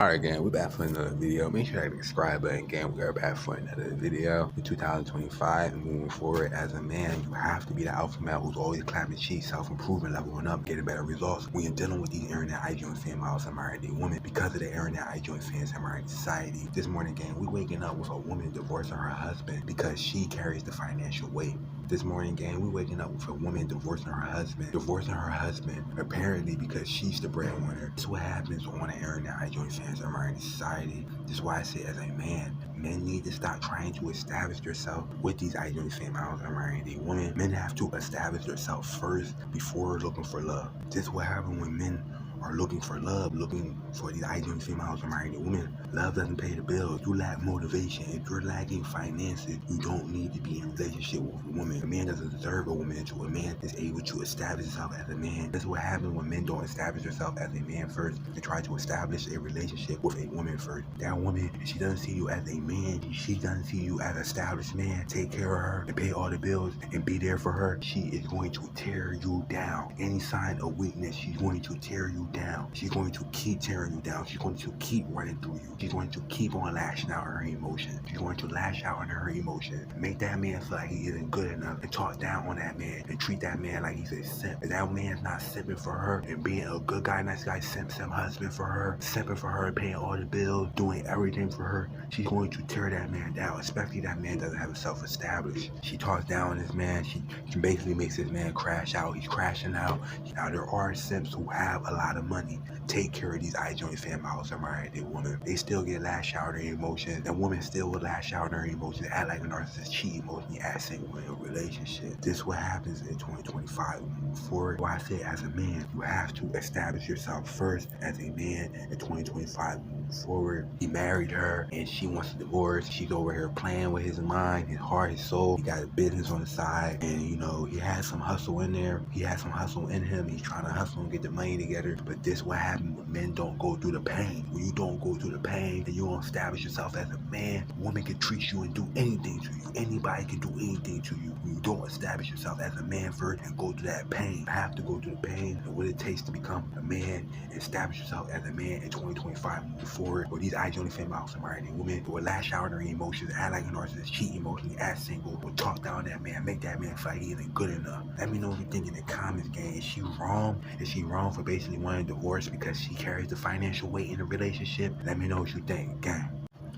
Alright gang, we're back for another video. Make sure to hit the subscribe button gang. We are back for another video in 2025 and moving forward. As a man, you have to be the alpha male who's always clapping cheeks, self-improvement, leveling up, getting better results. When you're dealing with these internet IG and fan models and married women because of the internet IG and fans and married society. This morning gang, we waking up with a woman divorcing her husband because she carries the financial weight. This morning gang, we waking up with a woman divorcing her husband apparently because she's the breadwinner. This is what happens on the internet IG and fans and married society. This is why I say, as a man, men need to stop trying to establish themselves with these IG and fan models and married women. Men have to establish themselves first before looking for love. This is what happens when men are looking for love, looking for these IG and females and married women. Love doesn't pay the bills. You lack motivation. If you're lacking finances, you don't need to be in a relationship with a woman. A man doesn't deserve a woman until a man is able to establish himself as a man. That's what happens when men don't establish themselves as a man first. They try to establish a relationship with a woman first. That woman, if she doesn't see you as a man, she doesn't see you as an established man, take care of her and pay all the bills and be there for her, she is going to tear you down. Any sign of weakness, she's going to tear you down. She's going to keep tearing you down. She's going to keep running through you. She's going to keep on lashing out her emotions. She's going to lash out on her emotions. Make that man feel like he isn't good enough and talk down on that man and treat that man like he's a simp. If that man's not simping for her and being a good guy, nice guy, simp husband for her, simping for her, paying all the bills, doing everything for her, she's going to tear that man down, especially that man doesn't have himself established. She talks down on this man. She basically makes this man crash out. He's crashing out. Now, there are simps who have a lot of money, take care of these IG and fan models and married women. They still get lashed out on their emotions. And women still will lash out on their emotions, act like a narcissist, cheat emotionally, act single in a relationship. This is what happens in 2025. Moving forward, why I say as a man, you have to establish yourself first as a man in 2025. Moving forward, he married her and she wants a divorce. She's over here playing with his mind, his heart, his soul. He got a business on the side, and you know, he has some hustle in there. He has some hustle in him. He's trying to hustle and get the money together. But this is what happens when men don't go through the pain. When you don't go through the pain and you don't establish yourself as a man, a woman can treat you and do anything to you. Anybody can do anything to you. When you don't establish yourself as a man first and go through that pain, you have to go through the pain and what it takes to become a man and establish yourself as a man in 2025. Moving forward, or these IG and females and married women will lash out on their emotions, act like a narcissist, cheat emotionally, act single, will talk down that man, make that man feel like he isn't good enough. Let me know what you think in the comments, gang. Is she wrong? Is she wrong for basically wanting a divorce because she carries the financial weight in a relationship? Let me know what you think, gang.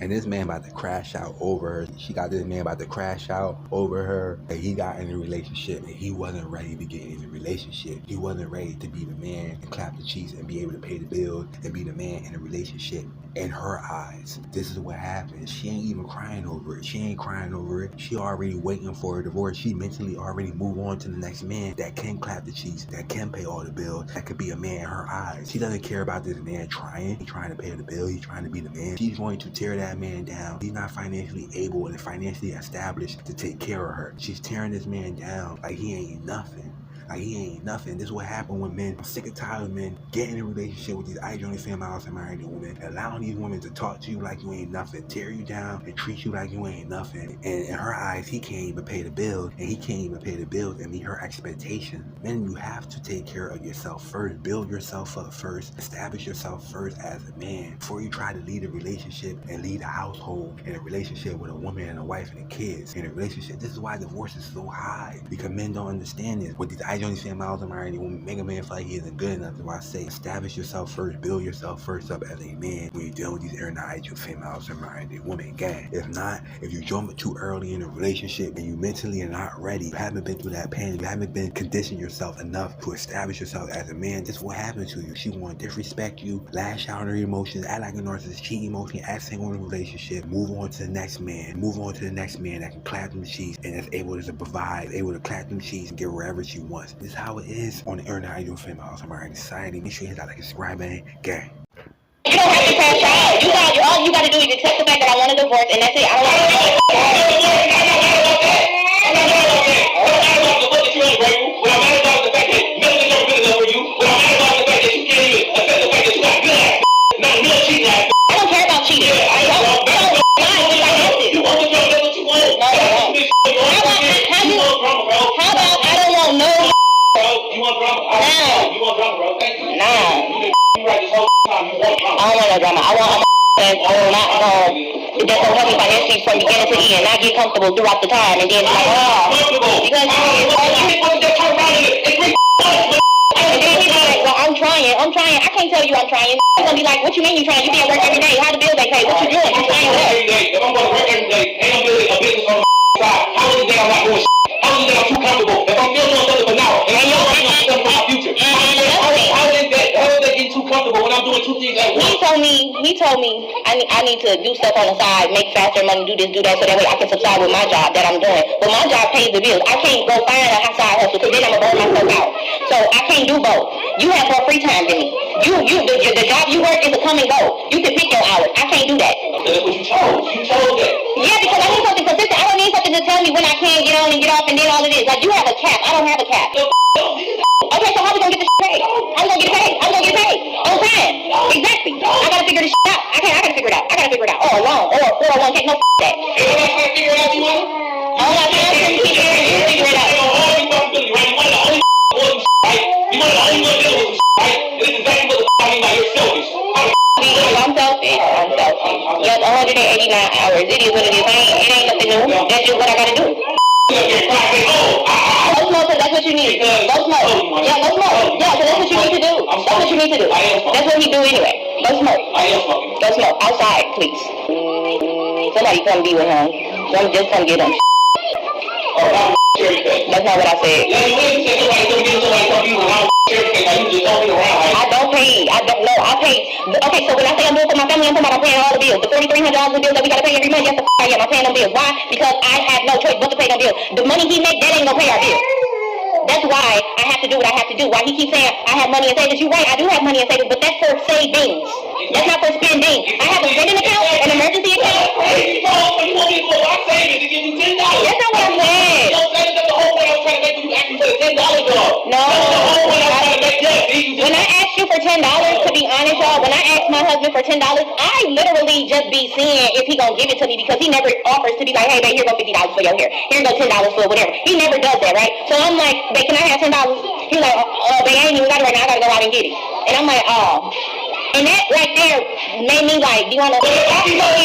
And this man about to crash out over her. She got this man about to crash out over her. And he got in a relationship and he wasn't ready to get in a relationship. He wasn't ready to be the man and clap the cheeks and be able to pay the bills and be the man in a relationship. In her eyes, this is what happens. She ain't even crying over it. She ain't crying over it. She already waiting for a divorce. She mentally already moved on to the next man that can clap the cheeks, that can pay all the bills, that could be a man in her eyes. She doesn't care about this man trying. He's trying to pay the bill. He's trying to be the man. She's going to tear that man down. He's not financially able and financially established to take care of her. She's tearing this man down like he ain't nothing. Like he ain't nothing. This is what happened when men. I'm sick and tired of men getting in a relationship with these IG and females and married women, allowing these women to talk to you like you ain't nothing, tear you down and treat you like you ain't nothing. And in her eyes, he can't even pay the bills, and he can't even pay the bills and meet her expectations. Men, you have to take care of yourself first. Build yourself up first. Establish yourself first as a man before you try to lead a relationship and lead a household in a relationship with a woman and a wife and the kids in a relationship. This is why divorce is so high, because men don't understand this. With these IG and females and married women, make a man feel like he isn't good enough. So I say, establish yourself first. Build yourself first up as a man when you're dealing with these internet IG females and married women, gang. If not, if you jump too early in a relationship and you mentally are not ready, you haven't been through that pain, you haven't been conditioned yourself enough to establish yourself as a man, this will happen to you. She want to disrespect you, lash out on her emotions, act like a narcissist, cheat emotionally, act single in a relationship, move on to the next man, move on to the next man that can clap them cheeks and is able to provide, able to clap them cheeks and get wherever she wants. This is how it is on the internet IG females and married society. Make sure you hit that like and subscribe button, gang. You don't have to crash out. All you gotta do is accept the fact that I want a divorce, and that's it. I don't want to divorce. I don't care about cheating. I don't. How about I don't want no. You want drama? No. You want drama, bro? Nah. You right this whole time. I don't want no drama. I want that's not that's gonna help me financially from beginning to end, not get comfortable throughout the time, and then like, because and then he be like, well, I'm trying. I can't tell you I'm trying. He's gonna be like, what you mean you trying? You be at work every day. How the bills they pay? What you doing? You trying what? If I'm going to work every day, and I'm building a business on the side, how is it that I'm not doing shit? How is it that I'm too comfortable? If I'm still doing something for now, and I'm not working on something for my future, how is that getting too comfortable when I'm doing two things at once? He told me I need to do stuff on the side, make faster money, do this, do that, so that way I can subside with my job that I'm doing. But my job pays the bills. I can't go find a side hustle because then I'm gonna burn myself out. So I can't do both. You have more free time than me. The job you work is a come and go. You can pick your hours. I can't do that. That's what you chose. You chose that. Yeah, because I need something consistent. I don't need something to tell me when I can get on and get off and then all of this. Like, you have a cap. I don't have a cap. Okay, so how we gonna get this paid? I'm gonna get it paid. On time. Exactly. I gotta figure this out. I gotta figure it out. Or a loan. Or a 401k. No that. You don't have to figure it out, you want? I don't got time to keep hearing you figure it out. You one of the only right? You one of the only ones dealing with some right? And this is exactly what I mean by you're selfish. I'm selfish. Yes, 189 hours. It is what it is. It ain't nothing new. That's just what I gotta do. Go smoke, cause that's what you need. Go smoke. Yeah, go smoke. Yeah, cause that's what you need to do. That's what you need to do. That's what he do anyway. Go smoke. Go smoke. Outside, please. Somebody come be with him. Just come get him. That's not what I said. I don't pay. No, I pay. Okay, so when I say I'm doing for my family, I'm talking about I'm paying all the bills. The $4,300 in bills that we gotta pay every month, yes, I am. I'm paying them bills. Why? Because I have no choice but to pay them bills. The money he make, that ain't gonna pay our bills. That's why I have to do what I have to do. Why he keeps saying I have money in savings. You're right, I do have money in savings, but that's for savings. That's not for spending. I have a spending account, an emergency account. You want me to go buy savings to give you $10? That's not what I said. That's the whole point I was trying to make when you asked me for the $10 job. No. That's the whole point I was trying to make. When I asked you for $10, to be honest, y'all, when I asked my husband for $10, I literally just be seeing if he gonna give it to me because he never offers to be like, hey, babe, here go $50 for your hair. Here go $10 for whatever. He never does that, right? So I'm like, babe, can I have $10? He's like, babe, I ain't even got it right now. I gotta go out and get it. And I'm like, oh. And that right there made me like, do you wanna? I don't want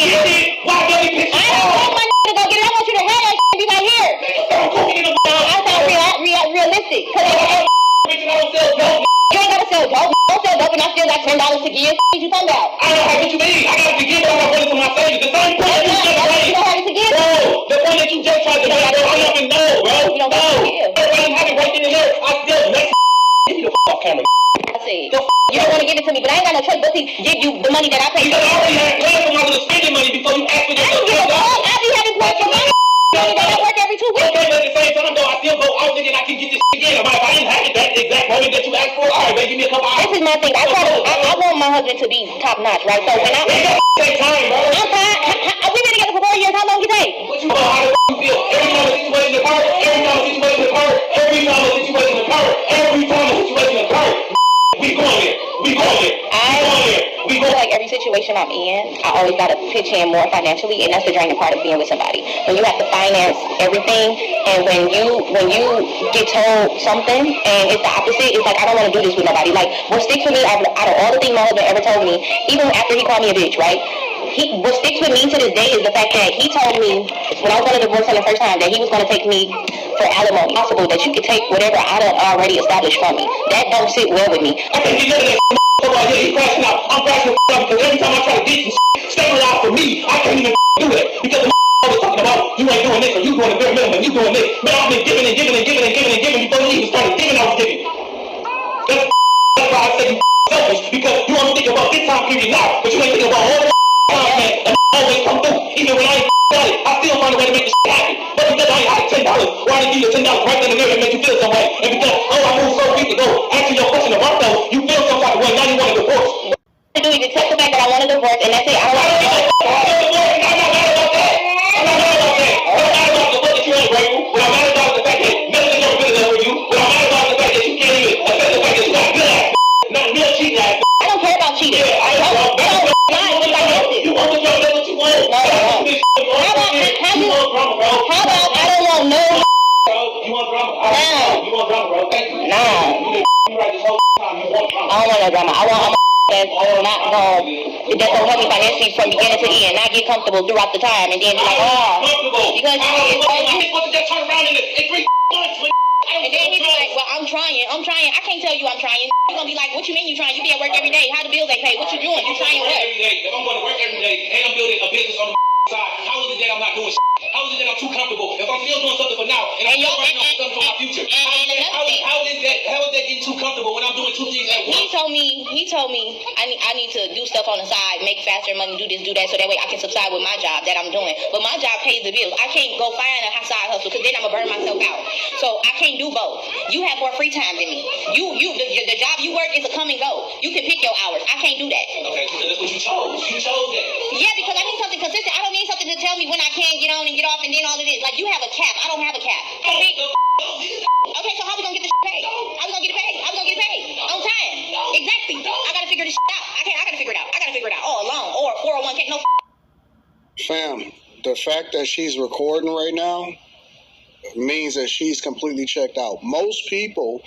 my to go get it. I want you to have that shit be like, here. I sound realistic. You ain't gotta sell dope. Don't sell dope and I still got $10 to give. What you talking about? I don't have what you mean. I got to give all my money to my savings. The same point you just made. You don't have it to give. Bro, the point that you just tried to make, bro, I don't even know, bro. You don't have to give. I don't have it right in the hair. I still make give me the off camera. I see. You don't want to give it to me, but I ain't got no choice but to give you the money that I pay. Because I already had plans for my little spending money before you asked me I don't give a fuck. I be having plans for my money that I work every 2 weeks. Okay, but at the same time, though, I still go out thinking I can get this again. If I didn't have it that exact moment that you asked for, all right, baby, give me a couple hours. This is my thing. I want my husband to be top notch, right? So when take time, bro. I'm fine. We've been together for 4 years. How long you take? What you know how the feel? Every time a situation occurs, every time a situation occurs, every time a situation occurs, every time a situation occurs, we going there. I feel like every situation I'm in, I always gotta pitch in more financially, and that's the draining part of being with somebody. When you have to finance everything, and when you get told something and it's the opposite, it's like I don't want to do this with nobody. Like what sticks with me out of all the things my husband ever told me, even after he called me a bitch, right? What sticks with me to this day is the fact that he told me when I was going to divorce him the first time that he was going to take me for alimony. Possible that you could take whatever I done already established from me. That don't sit well with me. I can't get none of that right here. He crashing out. I'm crashing out because every time I try to get some stabilized for me, I can't even do it because the was talking about you ain't doing this or you doing the bare minimum, you doing this. Man, I've been giving before you even started giving. I was giving. That's why I say you selfish because you only think about this time period now, but you ain't thinking about all the time, man, and always come through. Even when I ain't got it, I still find a way to make this shit happen. But because I ain't had $10, or I didn't give you $10 right then and there to make you feel some way, and because I moved so quick to go answer your question about though, you feel some type of way. Now you want a divorce. To do is to tell the fact that I want a divorce, and that's it. I don't want to divorce. I'm not mad about that. I'm not mad about the fact that you ain't grateful. But I'm mad about the fact that nothing ever good enough for you. But I'm mad about the fact that you can't even accept the fact that you got good ass. Not real cheating ass. I don't care about cheating. Yeah, I don't. You want the job, that's what you want. No, How about I don't want no. You want drama? You want drama, bro? Thank you. Nah. You right this whole time. You want drama. I don't want no drama. I want that's not that's gonna help me financially from beginning to end, not get comfortable throughout the time and then be like, because I'm supposed to just turn around in 3 months. And then he be like, well, I'm trying. I can't tell you I'm trying. You're gonna be like, what you mean you trying? You be at work every day. How the bills ain't paid? What you doing? You trying what? If I'm going to work every day and I'm building a business on the side, how is it that I'm not doing shit? How is it that I'm too comfortable? If I'm still doing something for now and I'm still working on something for my future, how is that getting too comfortable when I'm doing 2 things at once? He told me I need to do stuff on the side, make faster money, do this, do that, so that way I can subside with my job that I'm doing. But my job pays the bills. I can't go find a side hustle because then I'm gonna burn myself out. So I can't do both. You have more free time than me. The job you work is a come and go. You can pick your hours. I can't do that. Okay, because that's what you chose. You chose that. Yeah, because I need something consistent. I don't need something to tell me when I can get on and get off and then all of this. Like, you have a cap. I don't have a cap. Okay, so how we gonna get this paid? How we gonna get it paid? How we gonna get it paid? On time. Exactly. I gotta figure this out. I gotta figure it out all along. Or 401k. No. Fam, the fact that she's recording right now means that she's completely checked out. Most people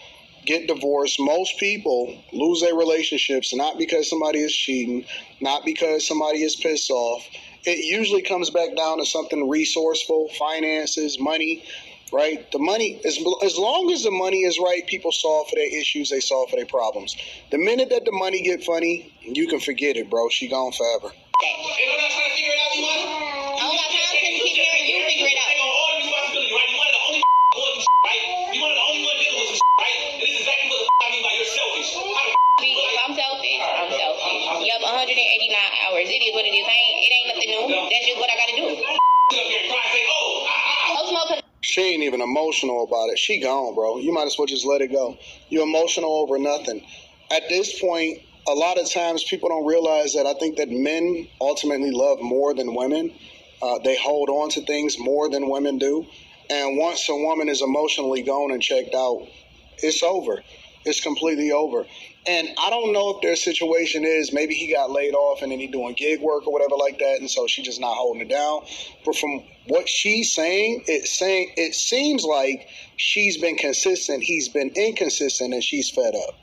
get divorced. Most people lose their relationships not because somebody is cheating, not because somebody is pissed off. It usually comes back down to something resourceful, finances, money, right? The money, as long as the money is right, people solve for their issues, they solve for their problems. The minute that the money get funny, you can forget it, bro. She gone forever. And I'm not trying to figure it out, you want? I don't got time to keep hearing you figure it out. Take on all the responsibility, right? You one of the only going through shit, right? You one of the only one dealing with some shit, right? And this is exactly what the I mean by you're selfish. I'm selfish. Yep, 189 hours. It is what it is. It ain't nothing new. That's just what I gotta do. She ain't even emotional about it. She gone, bro. You might as well just let it go. You're emotional over nothing. At this point, a lot of times people don't realize that I think that men ultimately love more than women. They hold on to things more than women do. And once a woman is emotionally gone and checked out, it's over. It's completely over. And I don't know if their situation is maybe he got laid off and then he doing gig work or whatever like that, and so she's just not holding it down. But from what she's saying, it seems like she's been consistent, he's been inconsistent, and she's fed up.